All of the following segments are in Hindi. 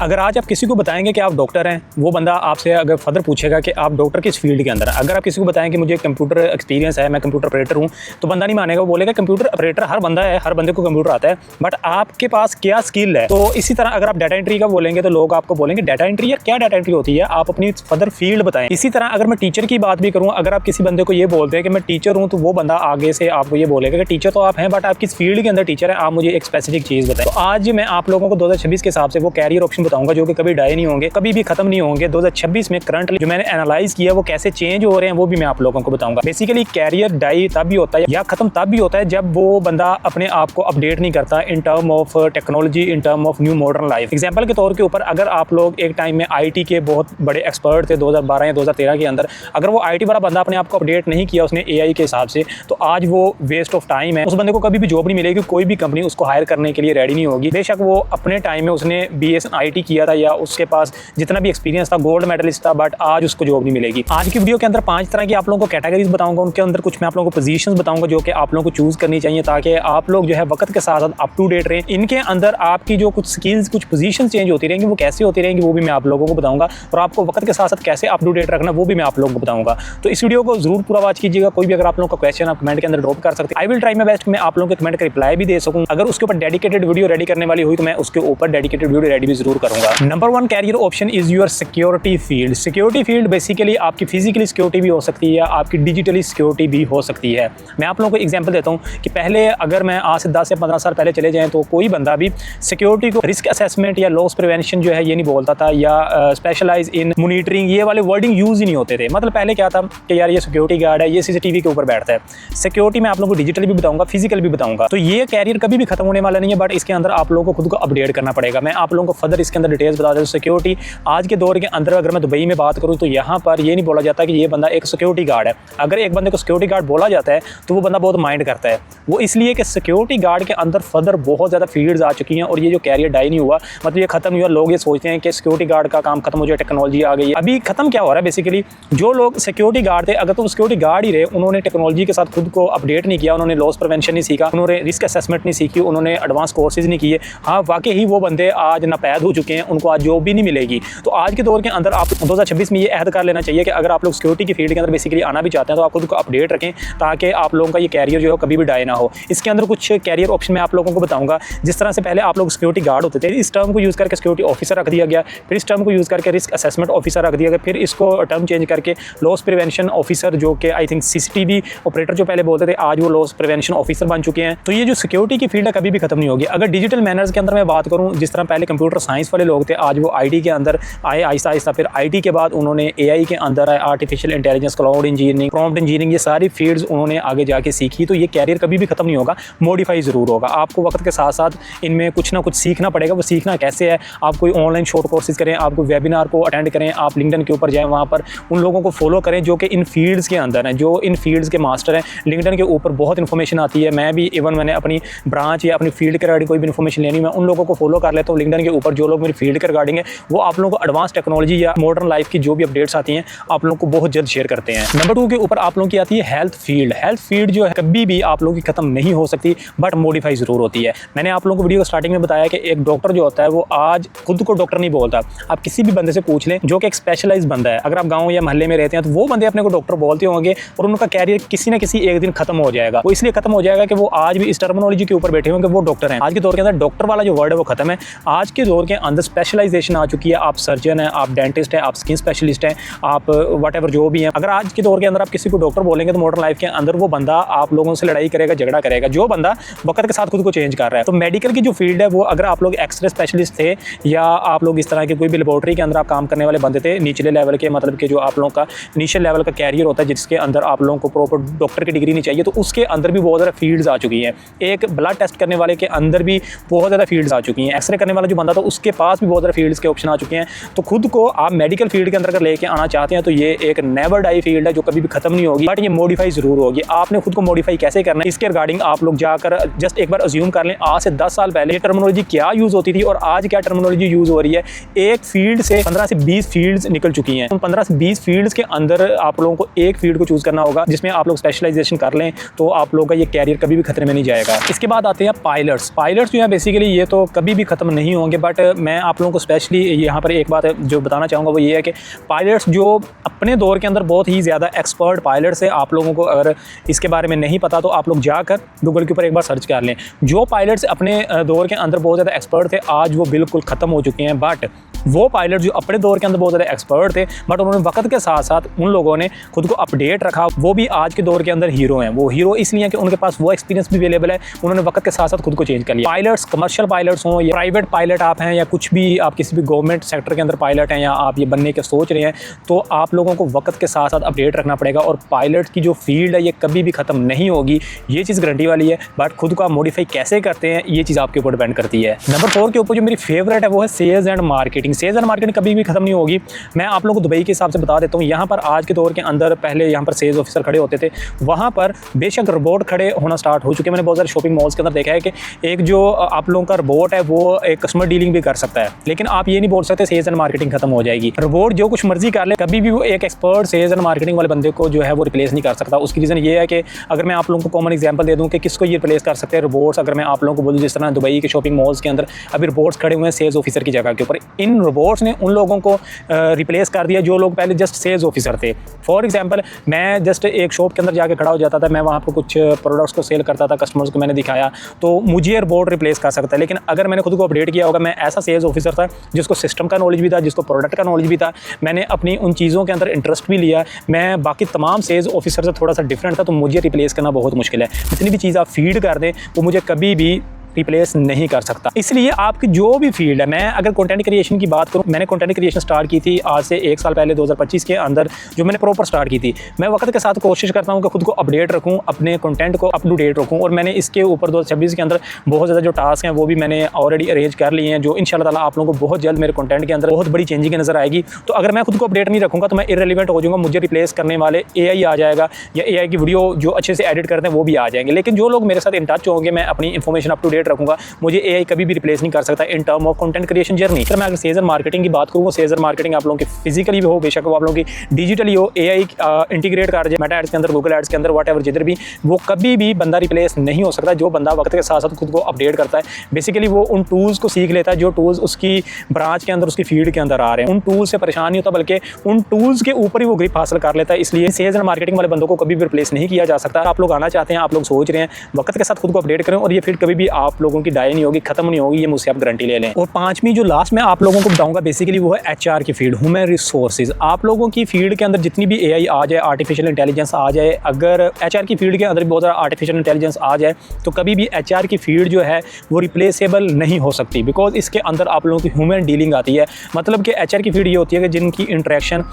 अगर आज आप किसी को बताएंगे कि आप डॉक्टर हैं, वो बंदा आपसे अगर फर्दर पूछेगा कि आप डॉक्टर किस फील्ड के अंदर हैं। अगर आप किसी को बताएं कि मुझे कंप्यूटर एक्सपीरियंस है, मैं कंप्यूटर ऑपरेटर हूं, तो बंदा नहीं मानेगा। वो बोलेगा कंप्यूटर ऑपरेटर हर बंदा है, हर बंदे को कंप्यूटर आता है, बट आपके पास क्या स्किल है। तो इसी तरह अगर आप डाटा एंट्री का बोलेंगे तो लोग आपको बोलेंगे डाटा एंट्री, या क्या डाटा एंट्री होती है, आप अपनी फर्दर फील्ड बताएं। इसी तरह अगर मैं टीचर की बात भी करूँ, अगर आप किसी बंदे को ये बोलते हैं कि मैं टीचर हूँ, तो वो बंदा आगे से आपको ये बोलेगा कि टीचर तो आप हैं, बट आप किस फील्ड के अंदर टीचर हैं, आप मुझे एक स्पेसिफिक चीज़ बताएं। तो आज मैं आप लोगों को 2026 के हिसाब से वो कैरियर ऑप्शन बताऊंगा जो कि कभी नहीं होंगे, कभी भी खत्म नहीं होंगे। 2026 में करंटली जो मैंने एनालाइज किया वो कैसे चेंज हो रहे हैं, वो भी मैं आप लोगों को बताऊंगा। बेसिकली कैरियर डाई तब भी होता है या खत्म तब भी होता है जब वो बंदा अपने आप को अपडेट नहीं करता in term of technology, in term of new modern life. Example के तौर के ऊपर अगर आप लोग एक टाइम में आईटी के बहुत बड़े एक्सपर्ट थे 2012 या 2013 के अंदर, अगर वो आईटी वाला बंदा अपने आप को अपडेट नहीं किया उसने एआई के हिसाब से, तो आज वो वेस्ट ऑफ टाइम है। उस बंदे को कभी भी जॉब नहीं मिलेगी, कोई भी कंपनी उसको हायर करने के लिए रेडी नहीं होगी। बेशक वो अपने टाइम में उसने BS आईटी किया था या उसके पास जितना भी एक्सपीरियंस था, गोल्ड मेडलिस्ट था, बट आज उसको जॉब नहीं मिलेगी। आज की वीडियो के अंदर 5 तरह की आप लोगों को कैटेगरीज बताऊंगा, उनके अंदर कुछ मैं आप लोगों को पोजीशंस बताऊंगा जो कि आप लोगों को चूज करनी चाहिए ताकि आप लोग जो है वक्त के साथ साथ अप टू डेट रहें। इनके अंदर आपकी जो कुछ स्किल्स, कुछ पोजीशन चेंज होती रहेंगी, वो कैसे होती रहेंगी वो भी मैं आप लोगों को बताऊंगा, और आपको वक्त के साथ साथ कैसे अप टू डेट रखना वो भी मैं आप लोगों को बताऊंगा। तो इस वीडियो को जरूर पूरा वॉच कीजिएगा। कोई भी अगर आप लोगों का क्वेश्चन आप कमेंट के अंदर ड्रॉप कर सकते हैं। I will try my best मैं आप लोगों के कमेंट का रिप्लाई भी दे सकूं। अगर उसके ऊपर डेडिकेटेड वीडियो रेडी करने वाली हुई तो मैं उसके ऊपर डेडिकेटेड वीडियो रेडी भी जरूर करूंगा। Number 1 career option is your security field. Security field basically आपकी फिजिकली सिक्योरिटी भी हो सकती है या आपकी डिजिटली सिक्योरिटी भी हो सकती है। मैं आप लोगों को एग्जांपल देता हूं कि पहले अगर मैं आज से 10 से 15 साल पहले चले जाएं तो कोई बंदा भी सिक्योरिटी को रिस्क असेसमेंट या लॉस प्रिवेंशन जो है ये नहीं बोलता था, या स्पेशलाइज इन मॉनिटरिंग, ये वाले वर्डिंग यूज ही नहीं होते थे। मतलब पहले क्या था कि यार ये सिक्योरिटी गार्ड है, ये सीसीटीवी के ऊपर बैठता है। सिक्योरिटी मैं आप लोगों को डिजिटली भी बताऊंगा, फिजिकल भी बताऊंगा। तो ये कैरियर कभी भी खत्म होने वाला नहीं है, बट इसके अंदर आप लोगों को खुद को अपडेट करना पड़ेगा। मैं आप लोगों को फर्दर इसके अंदर डिटेल्स बता देता हूं। सिक्योरिटी आज के दौर के अंदर अगर मैं दुबई में बात करूं तो यहाँ पर ये नहीं बोला जाता कि ये बंदा एक सिक्योरिटी गार्ड है। अगर एक बंदे को सिक्योरिटी गार्ड बोला जाता है तो वो बंदा बहुत माइंड करता है। वो इसलिए कि सिक्योरिटी गार्ड के अंदर फर्दर बहुत ज़्यादा फील्ड्स आ चुकी हैं और ये जो कैरियर डाई नहीं हुआ, मतलब ये खत्म नहीं हुआ। लोग ये सोचते हैं कि सिक्योरिटी गार्ड का काम खत्म हो जाए, टेक्नोलॉजी आ गई है। अभी खत्म क्या हो रहा है, बेसिकली जो लोग सिक्योरिटी गार्ड थे, अगर तो सिक्योरिटी गार्ड ही रहे, उन्होंने टेक्नोलॉजी के साथ खुद को अपडेट नहीं किया, उन्होंने लॉस प्रिवेंशन नहीं सीखा, उन्होंने रिस्क असेसमेंट नहीं सीखी, उन्होंने एडवांस कोर्सेज नहीं किए, हाँ वाकई ही वो बंदे आज नापैद हो चुके हैं, उनको आज जॉब भी नहीं मिलेगी। तो आज के दौर के अंदर आप 2026 में ये अहद कर लेना चाहिए कि अगर आप लोग सिक्योरिटी की फील्ड के अंदर बेसिकली आना भी चाहते हैं तो आप खुद को अपडेट रखें ताकि आप लोगों का ये कैरियर जो है कभी भी डाई ना हो। इसके अंदर कुछ कैरियर ऑप्शन मैं आप लोगों को बताऊंगा। जिस तरह से पहले आप लोग सिक्योरिटी गार्ड होते थे, इस टर्म को यूज़ करके सिक्योरिटी ऑफिसर रख दिया गया, फिर इस टर्म को यूज़ करके रिस्क असेसमेंट ऑफिसर रख दिया गया, फिर इसको टर्म चेंज करके लॉस प्रिवेंशन ऑफिसर, जो कि आई थिंक सीसीटीवी ऑपरेटर जो पहले बोलते थे, आज वो लॉस प्रिवेंशन ऑफिसर बन चुके हैं। तो ये जो सिक्योरिटी की फील्ड है कभी भी खत्म नहीं होगी। अगर डिजिटल मैनर्स के अंदर मैं बात करूँ, जिस तरह पहले कंप्यूटर साइंस वाले लोग थे, आज वो आईटी के अंदर आए आहिस्ता आहिस्ता, फिर आईटी के बाद उन्होंने एआई के अंदर आए, artificial intelligence, cloud engineering, prompt engineering, ये सारी फील्ड्स उन्होंने आगे जाके सीखी। तो ये कैरियर कभी भी खत्म नहीं होगा, मॉडिफाई ज़रूर होगा। आपको वक्त के साथ साथ इनमें कुछ ना कुछ सीखना पड़ेगा। वो सीखना कैसे है, आप कोई ऑनलाइन शॉर्ट कोर्सेज करें, आप कोई वेबिनार को अटेंड करें, आप लिंक्डइन के ऊपर जाएँ, वहाँ पर उन लोगों को फॉलो करें जो कि इन फील्ड्स के अंदर हैं, जो इन फील्ड्स के मास्टर हैं। लिंक्डइन के ऊपर बहुत इन्फॉर्मेशन आती है। मैं भी इवन मैंने अपनी ब्रांच या अपनी फील्ड के रिगार्डिंग कोई भी इन्फॉर्मेशन लेनी, मैं उन लोगों को फॉलो कर लेता हूँ लिंक्डइन के ऊपर। जो लोग मेरी फील्ड के रिगार्डिंग है वो आप लोगों को एडवांस टेक्नोलॉजी या मॉडर्न लाइफ की जो भी अपडेट्स आती हैं आप लोगों को बहुत जल्द शेयर करते हैं। नंबर 2 के ऊपर आप लोगों की आती है हेल्थ फील्ड। हेल्थ फील्ड जो है कभी भी आप लोगों की खत्म नहीं हो सकती, बट मॉडिफाई जरूर होती है। मैंने आप लोगों को वीडियो स्टार्टिंग में बताया कि एक डॉक्टर जो होता है वो आज खुद को डॉक्टर नहीं बोलता। आप किसी भी बंदे से पूछ लें जो कि एक स्पेशलाइज बंदा है, अगर आप गाँव या मोहल्ले में रहते हैं तो वो बंदे अपने को डॉक्टर बोलते होंगे और उनका कैरियर किसी न किसी एक दिन खत्म हो जाएगा। वो इसलिए खत्म हो जाएगा कि वो आज भी इस टर्मिनोलॉजी के ऊपर बैठे होंगे वो डॉक्टर हैं। आज के दौर के अंदर डॉक्टर वाला जो वर्ड है वो खत्म है। आज के दौर के अंदर स्पेशलाइजेशन आ चुकी है। आप सर्जन हैं, आप डेंटिस्ट हैं, आप स्किन स्पेशलिस्ट हैं, आप वट जो भी हैं। अगर आज के दौर के अंदर आप किसी को डॉक्टर बोलेंगे तो मॉडर्न लाइफ के अंदर वो बंदा आप लोगों से लड़ाई करेगा, झगड़ा करेगा, जो बंदा वक्त के साथ खुद को चेंज कर रहा है। तो मेडिकल की जो फील्ड है वो, अगर आप लोग एक्सरे स्पेशलिस्ट थे या आप लोग इस तरह के कोई भी लेबोरेटरी के अंदर आप काम करने वाले बंदे थे, निचले लेवल के, मतलब कि जो आप लोगों का इनिशियल लेवल का कैरियर होता है जिसके अंदर आप लोगों को प्रॉपर डॉक्टर की डिग्री नहीं चाहिए, तो उसके अंदर भी बहुत ज़्यादा फील्ड्स आ चुकी हैं। एक ब्लड टेस्ट करने वाले के अंदर भी बहुत ज़्यादा फील्ड्स आ चुकी हैं। एक्सरे करने वाला जो बंदा था उसके पास भी बहुत ज़्यादा फील्ड्स के ऑप्शन आ चुके हैं। तो खुद को आप मेडिकल फील्ड के अंदर अगर लेके आना चाहते हैं तो ये एक नेवर डाई फील्ड है जो कभी भी खत्म नहीं होगी, बट ये मॉडिफाई जरूर होगी। आपने खुद को मॉडिफाई कैसे करना है इसके रिगार्डिंग आप लोग जाकर जस्ट एक बार अज्यूम कर लें, आज से 10 साल पहले ये टर्मिनोलॉजी क्या यूज होती थी और आज क्या टर्मिनोलॉजी यूज हो रही है। एक फील्ड से 15 से 20 फील्ड्स निकल चुकी हैं। उन 15 से 20 फील्ड्स के अंदर आप लोगों को एक फील्ड को चूज करना होगा जिसमें आप लोग स्पेशलाइजेशन कर लें, तो आप लोगों का ये कैरियर कभी भी खतरे में नहीं जाएगा। इसके बाद आते हैं पायलट्स। पायलट्स जो है बेसिकली ये तो कभी भी खत्म नहीं होंगे, बट मैं आप लोगों को स्पेशली यहाँ पर एक बात जो बताना चाहूँगा वो ये है कि पायलट्स जो अपने दौर के अंदर बहुत ही ज़्यादा एक्सपर्ट पायलट्स है, आप लोगों को अगर इसके बारे में नहीं पता तो आप लोग जाकर गूगल के ऊपर एक बार सर्च कर लें। जो पायलट्स अपने दौर के अंदर बहुत ज़्यादा एक्सपर्ट थे आज वो बिल्कुल ख़त्म हो चुके हैं। बट वो पायलट जो अपने दौर के अंदर बहुत ज़्यादा एक्सपर्ट थे बट उन्होंने वक्त के साथ साथ उन लोगों ने खुद को अपडेट रखा, वो भी आज के दौर के अंदर हीरो हैं। वो हीरो इसलिए कि उनके पास वो एक्सपीरियंस भी अवेलेबल है, उन्होंने वक्त के साथ साथ खुद को चेंज कर लिया। पायलट्स कमर्शियल पायलट्स हों या प्राइवेट पायलट आप हैं या कुछ भी आप किसी भी गवर्नमेंट सेक्टर के अंदर पायलट हैं या आप ये बनने के सोच रहे हैं, तो आप लोगों को वक्त के साथ साथ अपडेट रखना पड़ेगा। और पायलट की जो फील्ड है ये कभी भी ख़त्म नहीं होगी, ये चीज़ गारंटी वाली है। बट खुद को आप मॉडिफाई कैसे करते हैं ये चीज़ आपके ऊपर डिपेंड करती है। नंबर 4 के ऊपर जो मेरी फेवरेट है वो है sales and marketing. Sales and marketing कभी भी खत्म नहीं होगी। मैं आप लोगों को दुबई के हिसाब से बता देता हूँ, यहाँ पर आज के दौर के अंदर पहले यहाँ पर सेल्स ऑफिसर खड़े होते थे, वहाँ पर बेशक रोबोट खड़े होना स्टार्ट हो चुके हैं। मैंने बहुत सारे शॉपिंग मॉल्स के अंदर देखा है कि एक जो आप लोगों का रोबोट है वो एक कस्टमर डीलिंग भी कर सकता है, लेकिन आप ये नहीं बोल सकते सेल्स एंड मार्केटिंग खत्म हो जाएगी। रोबोट जो कुछ मर्जी कर ले, कभी भी वो एक एक्सपर्ट सेल्स एंड मार्केटिंग वाले बंदे को जो है वो रिप्लेस नहीं कर सकता। उसकी रीज़न ये है कि अगर मैं आप लोगों को कॉमन एग्जांपल दे दूं कि किसको ये रिप्लेस कर सकते हैं रोबोट्स, अगर मैं आप लोगों को बोलूँ जिस तरह दुबई के शॉपिंग मॉल्स के अंदर अभी रोबोट्स खड़े हुए हैं सेल्स ऑफिसर की जगह के ऊपर, इन रोबोट्स ने उन लोगों को रिप्लेस कर दिया जो लोग पहले जस्ट सेल्स ऑफिसर थे। फॉर एग्जांपल मैं जस्ट एक शॉप के अंदर जाके खड़ा हो जाता था, मैं वहाँ पर कुछ प्रोडक्ट्स को सेल करता था, कस्टमर्स को मैंने दिखाया, तो मुझे रोबोट रिप्लेस कर सकता है। लेकिन अगर मैंने खुद को अपडेट किया होगा, मैं ऐसा सेल्स ऑफिसर था जिसको सिस्टम का नॉलेज भी था, जिसको प्रोडक्ट का नॉलेज भी था, मैंने अपनी उन चीज़ों के अंदर इंटरेस्ट भी लिया, मैं बाकी तमाम सेल्स ऑफिसर से थोड़ा सा डिफरेंट था, तो मुझे रिप्लेस करना बहुत मुश्किल है। जितनी भी चीज़ आप फीड कर दें वो मुझे कभी भी रिप्लेस नहीं कर सकता। इसलिए आपकी जो भी फील्ड है, मैं अगर कंटेंट क्रिएशन की बात करूं, मैंने कंटेंट क्रिएशन स्टार्ट की थी आज से 1 साल पहले 2025 के अंदर जो मैंने प्रॉपर स्टार्ट की थी। मैं वक्त के साथ कोशिश करता हूं कि खुद को अपडेट रखूं, अपने कंटेंट को अप टू डेट रखूं, और मैंने इसके ऊपर 2026 के अंदर बहुत ज़्यादा जो टास्क हैं वो भी मैंने ऑलरेडी अरेंज कर लिए हैं, जो इंशाल्लाह ताला आप लोगों को बहुत जल्द मेरे कंटेंट के अंदर बहुत बड़ी चेंजिंग नजर आएगी। तो अगर मैं खुद को अपडेट नहीं रखूँगा तो मैं इररिलेवेंट हो जाऊँगा, मुझे रिप्लेस करने वाले AI आ जाएगा, या AI की वीडियो जो अच्छे से एडिट करते हैं वो भी आ जाएंगे। लेकिन जो लोग मेरे साथ इन टच होंगे, मैं अपनी इन्फॉर्मेशन अप टू डेट रखूँगा, मुझे AI कभी भी रिप्लेस नहीं कर सकता in term of content creation journey. Sir मैं अगर सेल्स एंड मार्केटिंग की बात करूँ, सेल्स एंड मार्केटिंग आप लोगों की फिजिकली भी हो, बेशक वो आप लोगों की डिजिटली हो, AI इंटीग्रेट कर जाए मेटा एड्स के अंदर, गूगल एड्स के अंदर, वट एवर जिधर भी, वो कभी भी बंदा रिप्लेस नहीं हो सकता। जो बंदा वक्त के साथ साथ खुद को अपडेट करता है, बेसिकली वो उन टूल्स को सीख लेता है जो टूल्स उसकी ब्रांच के अंदर, उसकी फील्ड के अंदर आ रहे हैं। उन टूल्स से परेशान नहीं होता, बल्कि उन टूल्स के ऊपर ही वो ग्रिप हासिल कर लेता है। इसलिए सेल्स एंड मार्केटिंग वाले बंदों को कभी भी रिप्लेस नहीं किया जा सकता। आप लोग आना चाहते हैं, आप लोग सोच रहे हैं, वक्त के साथ खुद को अपडेट करें और ये फील्ड कभी भी आप लोगों की डाई नहीं होगी, खत्म नहीं होगी, ये मुझसे आप गारंटी ले लें। और 5वीं जो लास्ट में आप लोगों को बताऊंगा बेसिकली वो है HR की फील्ड, ह्यूमन रिसोर्सेज। आप लोगों की फील्ड के अंदर जितनी भी AI आ जाए, आर्टिफिशियल इंटेलिजेंस आ जाए, अगर HR की फील्ड के अंदर बहुत ज़्यादा आर्टिफिशियल इंटेलिजेंस आ जाए तो कभी भी HR की फील्ड जो है वो रिप्लेसेबल नहीं हो सकती, बिकॉज इसके अंदर आप लोगों की ह्यूमन डीलिंग आती है। मतलब कि HR की फील्ड ये होती है कि जिनकी इंटरेक्शन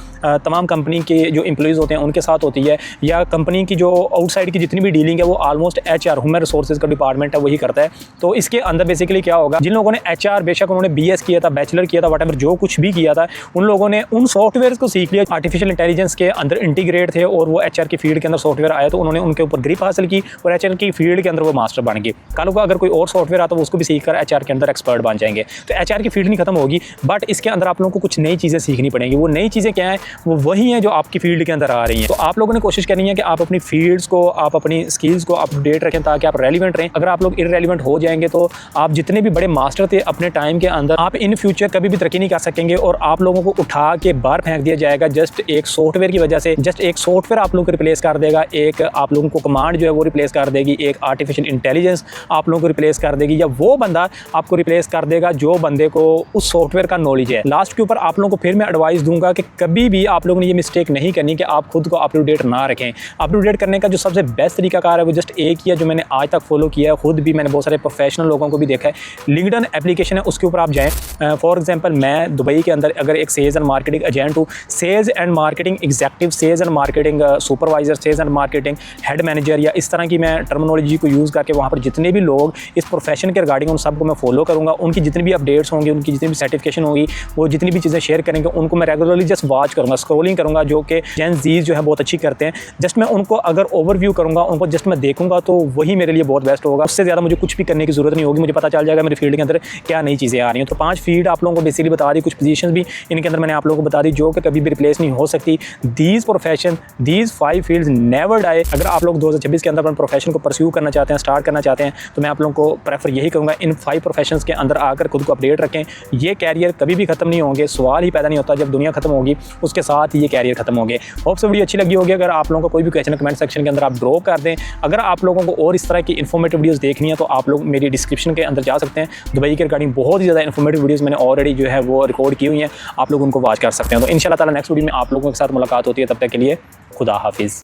तमाम कंपनी के जो एम्प्लॉइज़ होते हैं उनके साथ होती है, या कंपनी की जो आउटसाइड की जितनी भी डीलिंग है वो ऑलमोस्ट HR ह्यूमन रिसोर्सेज का डिपार्टमेंट है वही करता है। तो इसके अंदर बेसिकली क्या होगा, जिन लोगों ने HR बेशक उन्होंने BS किया था, बैचलर किया था, वट जो कुछ भी किया था, उन लोगों ने उन सॉफ्टवेयर को सीख लिया, आर्टिफिशियल इंटेलिजेंस के अंदर इंटीग्रेट थे, और वो HR की फील्ड के अंदर सॉफ्टवेयर आया तो उन्होंने उनके ऊपर ग्रिप हासिल की और HR की फील्ड के अंदर वो मास्टर बन गए। कल को अगर कोई और सॉफ्टवेयर आता तो उसको भी सीख कर HR के अंदर एक्सपर्ट बन जाएंगे। तो HR की फील्ड नहीं खत्म होगी, बट इसके अंदर आप लोगों को कुछ नई चीज़ें सीखनी पड़ेंगी। वो नई चीज़ें क्या है, वो वही हैं जो आपकी फील्ड के अंदर आ रही हैं। तो आप लोगों ने कोशिश करनी है कि आप अपनी फील्ड्स को, आप अपनी स्किल्स को अपडेट रखें ताकि आप रेलिवेंट रहें। अगर आप लोग इररेलेवेंट हो जाएंगे तो आप जितने भी बड़े मास्टर थे अपने टाइम के अंदर, आप इन फ्यूचर कभी भी तरक्की नहीं कर सकेंगे और आप लोगों को उठा के बाहर फेंक दिया जाएगा जस्ट एक सॉफ्टवेयर की वजह से। जस्ट एक सॉफ्टवेयर आप लोगों को रिप्लेस कर देगा, एक आप लोगों को कमांड जो है वो रिप्लेस कर देगी, एक आर्टिफिशियल इंटेलिजेंस आप लोगों को रिप्लेस कर देगी, या वो बंदा आपको रिप्लेस कर देगा जो बंदे को उस सॉफ्टवेयर का नॉलेज है। लास्ट के ऊपर आप लोगों को फिर मैं एडवाइस दूंगा कि कभी भी आप लोगों ने ये मिस्टेक नहीं करनी कि आप खुद को अप टू डेट ना रखें। अप टू डेट करने का जो सबसे बेस्ट तरीकाकार है वो जस्ट एक ही है जो मैंने आज तक फॉलो किया है, खुद भी मैंने बहुत सारे प्रोफेशनल लोगों को भी देखा है। लिंक्डइन एप्लीकेशन है, उसके ऊपर आप जाएं। फॉर एग्जांपल मैं दुबई के अंदर अगर एक सेल्स एंड मार्केटिंग एजेंट हूँ, sales and marketing executive, sales and marketing supervisor, sales and marketing head manager, या इस तरह की मैं टर्मिनोलॉजी को यूज़ करके वहाँ पर जितने भी लोग इस प्रोफेशन के रिगार्डिंग उन सबको मैं फॉलो करूँगा। उनकी जितनी भी अपडेट्स होंगी, उनकी जितनी भी सर्टिफिकेशन होगी, वो जितनी भी चीज़ें शेयर करेंगे उनको मैं रेगुलरली जस्ट वॉच करूँगा, स्क्रॉलिंग करूँगा, जो कि जेन ज़ीज जो है बहुत अच्छी करते हैं। जस्ट मैं उनको अगर ओवरव्यू करूँगा, उनको जस्ट मैं देखूँगा तो वही मेरे लिए बहुत बेस्ट होगा। उससे ज़्यादा मुझे कुछ भी करने करने की ज़रूरत नहीं होगी, मुझे पता चल जाएगा मेरे फील्ड के अंदर क्या नई चीज़ें आ रही हैं। तो 5 फील्ड आप लोगों को बेसिकली बता दी, कुछ पोजीशंस भी इनके अंदर मैंने आप लोगों को बता दी जो कि कभी भी रिप्लेस नहीं हो सकती। These profession, these 5 fields never die. अगर आप लोग 2026 के अंदर अपने प्रोफेशन को परस्यू करना चाहते हैं, स्टार्ट करना चाहते हैं, तो मैं आप लोगों को प्रेफर यही करूँगा, इन 5 प्रोफेशंस के अंदर आकर खुद को अपडेट रखें। ये कैरियर कभी भी खत्म नहीं होंगे, सवाल ही पैदा नहीं होता, जब दुनिया खत्म होगी उसके साथ ही ये कैरियर खत्म होंगे। होप से वीडियो अच्छी लगी होगी। अगर आप लोगों को कोई भी क्वेश्चन कमेंट सेक्शन के अंदर आप ड्रॉप कर दें। अगर आप लोगों को और इस तरह की इन्फॉर्मेटिव वीडियोस देखनी है तो आप लोग मेरी डिस्क्रिप्शन के अंदर जा सकते हैं। दुबई के रिगार्डिंग बहुत ही ज़्यादा इन्फॉर्मेटिव वीडियोस मैंने ऑलरेडी जो है वो रिकॉर्ड की हुई हैं, आप लोग उनको वॉच कर सकते हैं। तो इंशाल्लाह ताला नेक्स्ट वीडियो में आप लोगों के साथ मुलाकात होती है, तब तक के लिए खुदा हाफिज़।